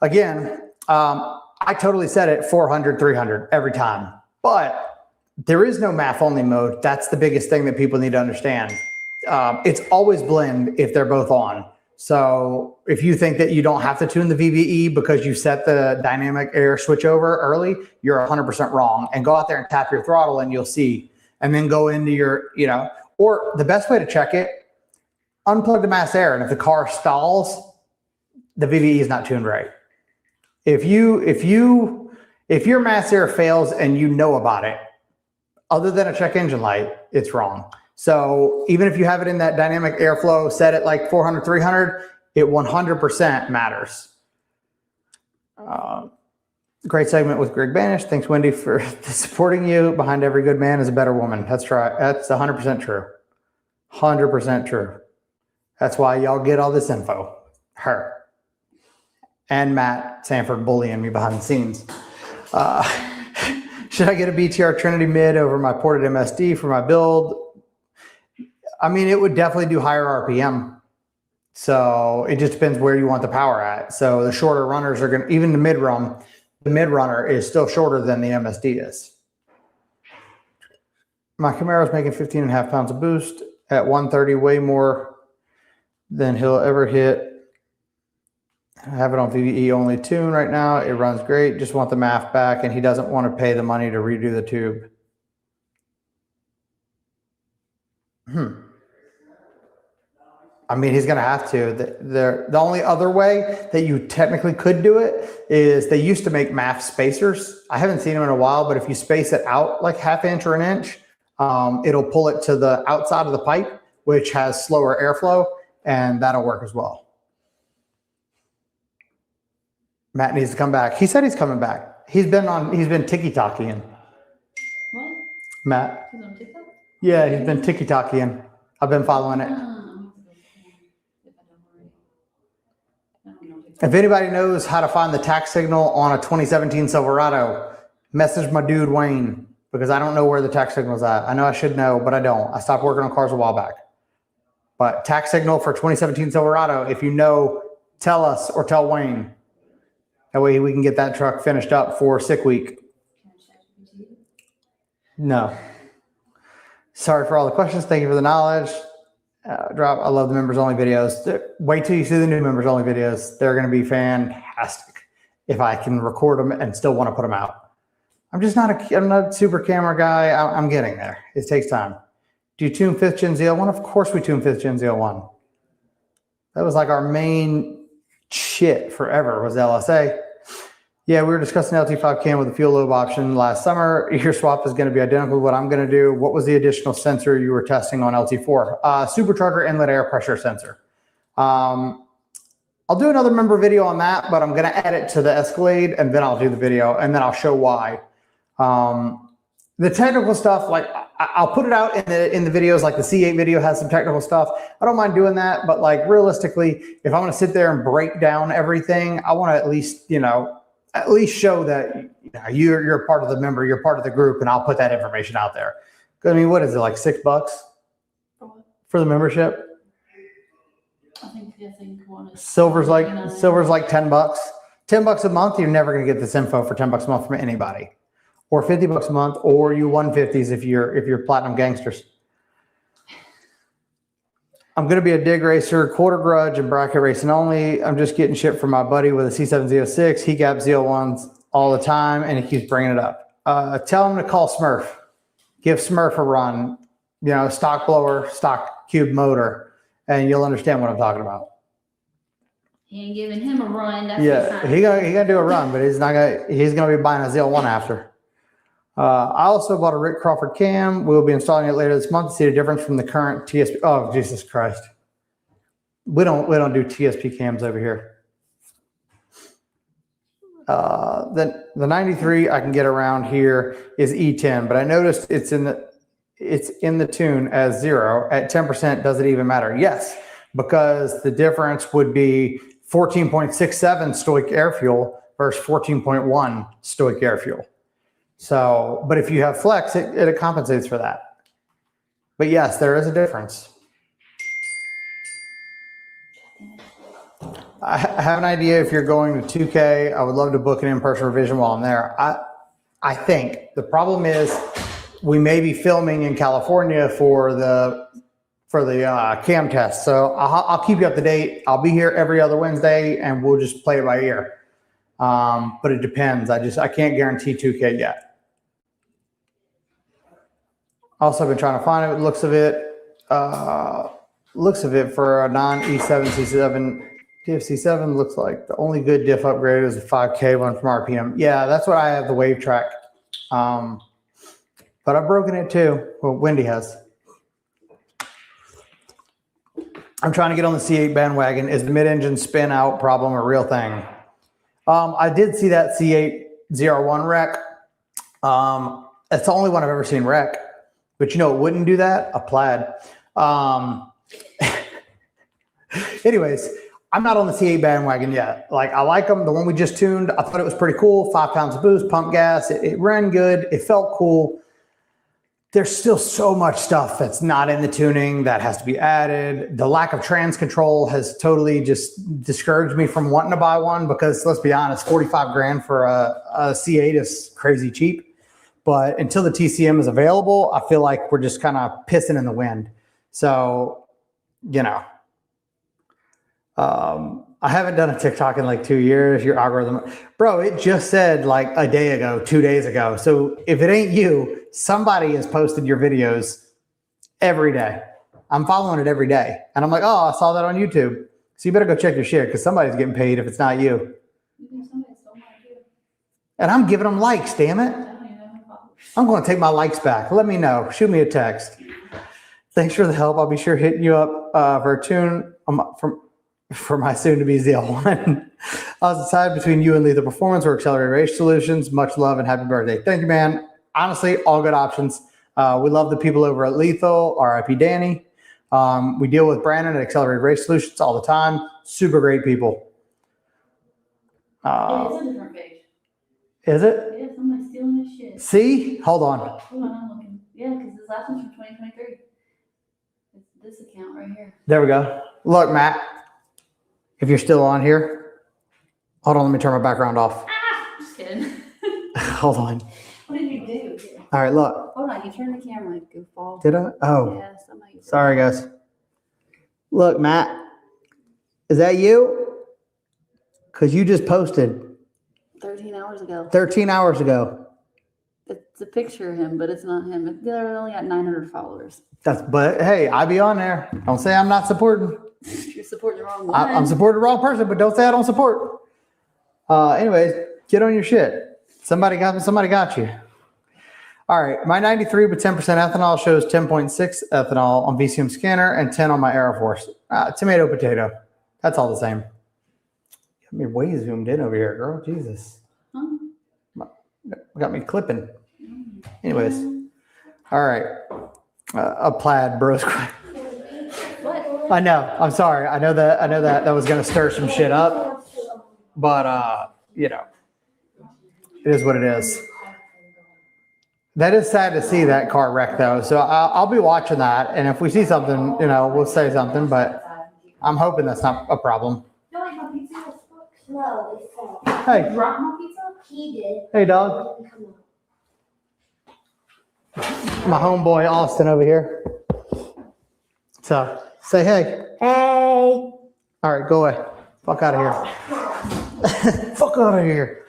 Again, I totally said it 400, 300 every time, but there is no MAF only mode. That's the biggest thing that people need to understand. It's always blend if they're both on. So if you think that you don't have to tune the VVE because you set the dynamic air switch over early, you're 100% wrong. And go out there and tap your throttle and you'll see. And then go into your, or the best way to check it, unplug the mass air. And if the car stalls, the VVE is not tuned right. If your mass air fails and you know about it, other than a check engine light, it's wrong. So even if you have it in that dynamic airflow set at like 400, 300, it 100% matters. Great segment with Greg Banish. Thanks, Wendy, for supporting you. Behind every good man is a better woman. That's right. That's 100% true. 100% true. That's why y'all get all this info. Her. And Matt Sanford bullying me behind the scenes. Should I get a BTR Trinity mid over my ported MSD for my build? I mean, it would definitely do higher RPM. So it just depends where you want the power at. So the shorter runners are going to, even the mid runner is still shorter than the MSD is. My Camaro is making 15 and a half pounds of boost at 130, way more than he'll ever hit. I have it on VVE only tune right now. It runs great. Just want the MAF back, and he doesn't want to pay the money to redo the tube. I mean, he's going to have to. The only other way that you technically could do it is they used to make MAF spacers. I haven't seen them in a while, but if you space it out like ½ inch or an inch, it'll pull it to the outside of the pipe, which has slower airflow, and that'll work as well. Matt needs to come back. He said he's coming back. He's been tiki-talking. What? Matt. He's on TikTok? Yeah, he's been tiki-talking. I've been following it. If anybody knows how to find the tax signal on a 2017 Silverado, message my dude Wayne, because I don't know where the tax signal's at. I know I should know, but I don't. I stopped working on cars a while back. But tax signal for 2017 Silverado, if you know, tell us or tell Wayne. That way we can get that truck finished up for sick week. No. Sorry for all the questions. Thank you for the knowledge. Drop. I love the members only videos. Wait till you see the new members only videos. They're going to be fantastic if I can record them and still want to put them out. I'm not a super camera guy. I'm getting there. It takes time. Do you tune 5th Gen ZL1? Of course we tune 5th Gen ZL1. That was like our main shit forever was LSA. Yeah, we were discussing LT5 cam with the fuel lobe option last summer. Your swap is going to be identical to what I'm going to do. What was the additional sensor you were testing on LT4? Supercharger inlet air pressure sensor. I'll do another member video on that, but I'm going to add it to the Escalade, and then I'll do the video, and then I'll show why. The technical stuff, like I'll put it out in the videos, like the C8 video has some technical stuff. I don't mind doing that, but like realistically, if I'm going to sit there and break down everything, I want to at least show that you're a part of the member, you're part of the group, and I'll put that information out there. I mean, what is it, like $6 for the membership? I think one is Silver's like $10. $10 a month, you're never going to get this info for $10 a month from anybody. Or $50 a month, or you 150s if you're platinum gangsters. I'm going to be a dig racer, quarter grudge, and bracket racing only. I'm just getting shit from my buddy with a C706. He gaps Z01s all the time, and he keeps bringing it up. Tell him to call Smurf. Give Smurf a run. Stock blower, stock cube motor, and you'll understand what I'm talking about. He ain't giving him a run. That's Yeah, he gonna do a run, but he's gonna be buying a Z01 after. I also bought a Rick Crawford cam. We'll be installing it later this month to see the difference from the current TSP. Oh, Jesus Christ. We don't do TSP cams over here. Then the 93 I can get around here is E10, but I noticed it's in the tune as 0. At 10%, does it even matter? Yes, because the difference would be 14.67 stoic air fuel versus 14.1 stoic air fuel. So, but if you have flex, it compensates for that. But yes, there is a difference. I have an idea if you're going to 2K, I would love to book an in-person revision while I'm there. I think the problem is we may be filming in California for the cam test. So I'll keep you up to date. I'll be here every other Wednesday and we'll just play it by ear. But it depends. I can't guarantee 2K yet. Also been trying to find it. Looks of it for a non-E7 C7 TFC7 looks like the only good diff upgrade is a 5K one from RPM. Yeah, that's what I have, the wave track. But I've broken it too. Well, Wendy has. I'm trying to get on the C8 bandwagon. Is the mid-engine spin out problem a real thing? I did see that C8 ZR1 wreck. It's the only one I've ever seen wreck. But it wouldn't do that? A plaid. Anyways, I'm not on the C8 bandwagon yet. Like, I like them. The one we just tuned, I thought it was pretty cool. 5 pounds of boost, pump gas. It ran good. It felt cool. There's still so much stuff that's not in the tuning that has to be added. The lack of trans control has totally just discouraged me from wanting to buy one because, let's be honest, 45 grand for a C8 is crazy cheap. But until the TCM is available, I feel like we're just kind of pissing in the wind. So, you know, I haven't done a TikTok in like 2 years. Your algorithm, bro, it just said like a day ago, 2 days ago. So if it ain't you, somebody has posted your videos every day. I'm following it every day. And I'm like, oh, I saw that on YouTube. So you better go check your shit because somebody's getting paid if it's not you. And I'm giving them likes, damn it. I'm going to take my likes back. Let me know. Shoot me a text. Thanks for the help. I'll be sure hitting you up for a tune for my soon-to-be ZL1. I was decided between you and Lethal Performance or Accelerated Race Solutions. Much love and happy birthday. Thank you, man. Honestly, all good options. We love the people over at Lethal, RIP Danny. We deal with Brandon at Accelerated Race Solutions all the time. Super great people. It's a different page. Is it? Yeah, somebody's stealing this shit. See? Hold on. Hold on, I'm looking. Yeah, because this last one's from 2023. It's this account right here. There we go. Look, Matt, if you're still on here, hold on, let me turn my background off. Just kidding. Hold on. What did you do? All right, look. Hold on, you turned the camera, goofball. Did I? Oh, Yeah, somebody. sorry, guys. Look, Matt, is that you? Because you just posted 13 hours ago. 13 hours ago. It's a picture of him, but it's not him. They're only got 900 followers. But hey, I be on there. Don't say I'm not supporting. You're supporting the wrong one. I'm supporting the wrong person, but don't say I don't support. Anyways, get on your shit. Somebody got you. All right, my 93 with 10% ethanol shows 10.6 ethanol on VCM scanner and 10 on my Aeroforce. Tomato, potato. That's all the same. Got me way zoomed in over here, girl. Jesus. Huh? Got me clipping. Anyways, all right. A plaid, bros. What? I know. I'm sorry. I know that was going to stir some shit up, but you know, it is what it is. That is sad to see that car wreck though. So I'll be watching that, and if we see something, you know, we'll say something. But I'm hoping that's not a problem. No, it's Hey, Drop my pizza? he did. hey, dog. My homeboy Austin over here. So say hey. Hey. All right, go away. Fuck out of here. Fuck out of here.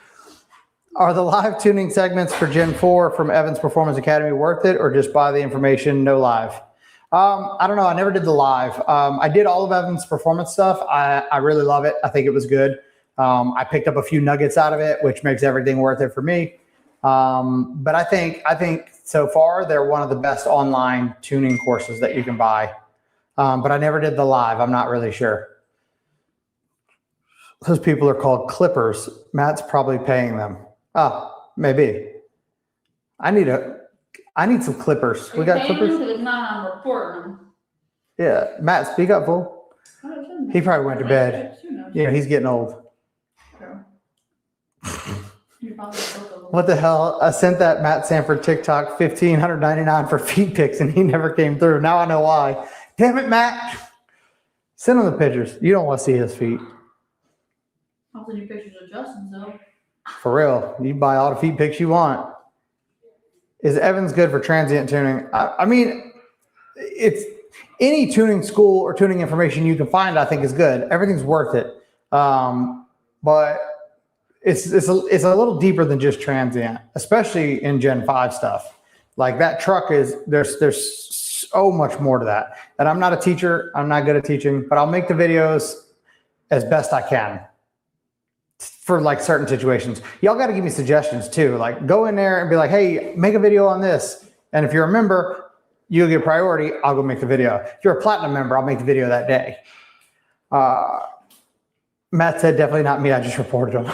Are the live tuning segments for Gen 4 from Evans Performance Academy worth it, or just buy the information, no live? I don't know. I never did the live. I did all of Evans Performance stuff. I really love it. I think it was good. I picked up a few nuggets out of it, which makes everything worth it for me. But I think so far they're one of the best online tuning courses that you can buy. But I never did the live. I'm not really sure. Those people are called clippers. Matt's probably paying them. Oh, maybe. I need some clippers. We got clippers? It's not, I'm reporting them. Yeah. Matt, speak up, fool. He probably went to bed. Yeah, he's getting old. What the hell? I sent that Matt Sanford TikTok $1,599 for feet pics and he never came through. Now I know why. Damn it, Matt. Send him the pictures. You don't want to see his feet. I'll send you pictures of Justin's though. For real. You buy all the feet pics you want. Is Evans good for transient tuning? I mean, it's any tuning school or tuning information you can find, I think is good. Everything's worth it. But it's a little deeper than just transient, especially in Gen 5 stuff. Like that truck there's so much more to that. And I'm not a teacher. I'm not good at teaching, but I'll make the videos as best I can for like certain situations. Y'all got to give me suggestions too. Like go in there and be like, hey, make a video on this. And if you're a member, you'll get priority. I'll go make the video. If you're a platinum member, I'll make the video that day. Matt said, definitely not me. I just reported them.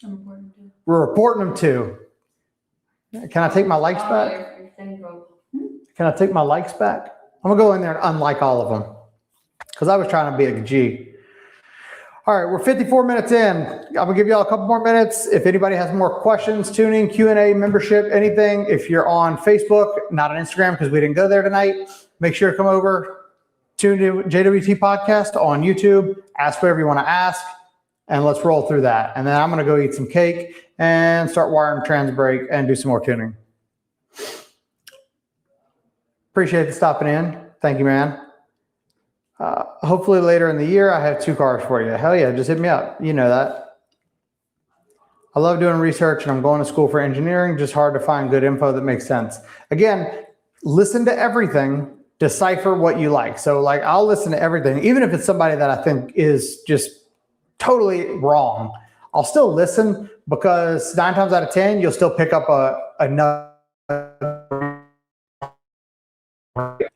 I'm reporting too. We're reporting them too. Can I take my likes back? Can I take my likes back? I'm gonna go in there and unlike all of them because I was trying to be a G. All right, we're 54 minutes in. I'm gonna give y'all a couple more minutes. If anybody has more questions, tuning, Q&A, membership, anything, if you're on Facebook, not on Instagram because we didn't go there tonight, make sure to come over, tune to JWT Podcast on YouTube, ask whatever you want to ask, and let's roll through that. And then I'm gonna go eat some cake and start wiring trans brake and do some more tuning. Appreciate you stopping in. Thank you, man. Hopefully later in the year, I have 2 cars for you. Hell yeah, just hit me up. You know that. I love doing research and I'm going to school for engineering. Just hard to find good info that makes sense. Again, listen to everything, decipher what you like. So like, I'll listen to everything, even if it's somebody that I think is just totally wrong. I'll still listen because 9 times out of 10, you'll still pick up a nugget.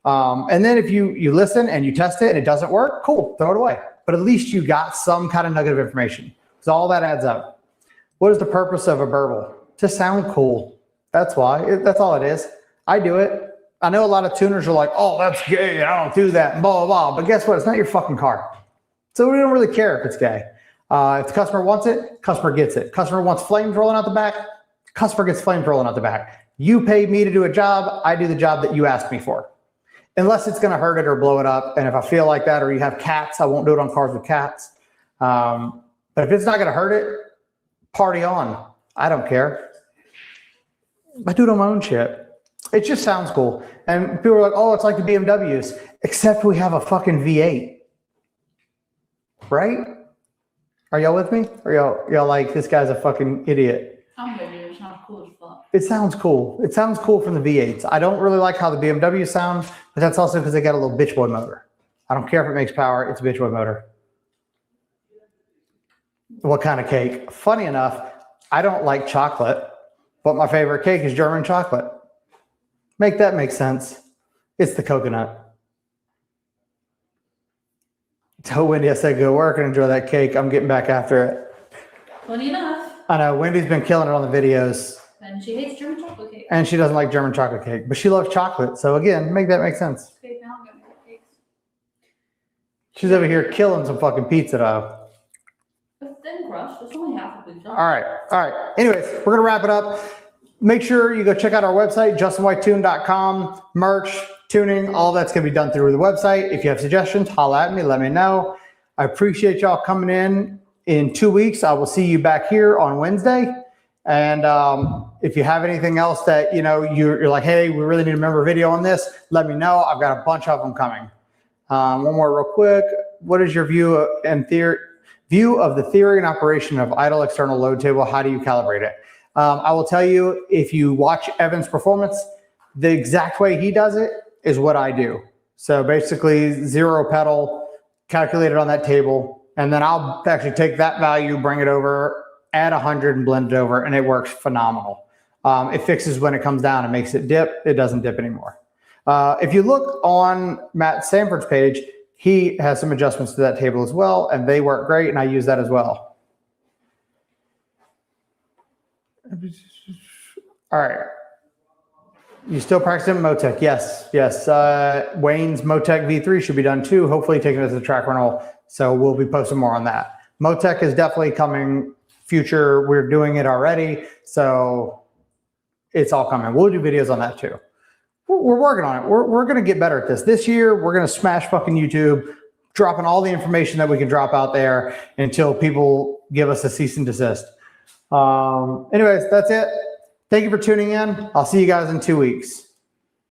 And then if you listen and you test it and it doesn't work, cool, throw it away. But at least you got some kind of nugget of information. So all that adds up. What is the purpose of a burble? To sound cool. That's why. That's all it is. I do it. I know a lot of tuners are like, oh, that's gay. I don't do that. Blah, blah, blah. But guess what? It's not your fucking car. So we don't really care if it's gay. If the customer wants it, customer gets it. Customer wants flames rolling out the back, customer gets flames rolling out the back. You paid me to do a job. I do the job that you asked me for. Unless it's going to hurt it or blow it up. And if I feel like that, or you have cats, I won't do it on cars with cats. But if it's not going to hurt it, party on. I don't care. I do it on my own shit. It just sounds cool. And people are like, oh, it's like the BMWs, except we have a fucking V8. Right? Are y'all with me? Or y'all like, this guy's a fucking idiot? I'm with you. It sounds cool as fuck. It sounds cool. It sounds cool from the V8s. I don't really like how the BMW sounds, but that's also because they got a little bitch boy motor. I don't care if it makes power. It's a bitch boy motor. What kind of cake? Funny enough, I don't like chocolate, but my favorite cake is German chocolate. Make that make sense. It's the coconut. Tell Wendy I said go work and enjoy that cake. I'm getting back after it. Funny enough. I know, Wendy's been killing it on the videos. And she hates German chocolate cake. And she doesn't like German chocolate cake, but she loves chocolate. So again, make that make sense. Okay, now I'm gonna make cakes. She's over here killing some fucking pizza though. It's thin crust. It's only half a pizza. All right. Anyways, we're gonna wrap it up. Make sure you go check out our website, justinwhitetune.com, merch, tuning, all that's gonna be done through the website. If you have suggestions, holla at me, let me know. I appreciate y'all coming in. In 2 weeks, I will see you back here on Wednesday. And if you have anything else that you're like, hey, we really need a member video on this, let me know. I've got a bunch of them coming. One more real quick. What is your view of the theory and operation of idle external load table? How do you calibrate it? I will tell you, if you watch Evan's performance, the exact way he does it is what I do. So basically 0 pedal, calculate it on that table, and then I'll actually take that value, bring it over, add 100 and blend it over, and it works phenomenal. It fixes when it comes down and makes it dip. It doesn't dip anymore. If you look on Matt Sanford's page, he has some adjustments to that table as well, and they work great, and I use that as well. All right. You still practicing Motec? Yes. Wayne's Motec V3 should be done too. Hopefully taking it as a track rental. So we'll be posting more on that. Motec is definitely coming future. We're doing it already. So it's all coming. We'll do videos on that too. We're working on it. We're going to get better at this. This year, we're going to smash fucking YouTube, dropping all the information that we can drop out there until people give us a cease and desist. Anyways, that's it. Thank you for tuning in. I'll see you guys in 2 weeks.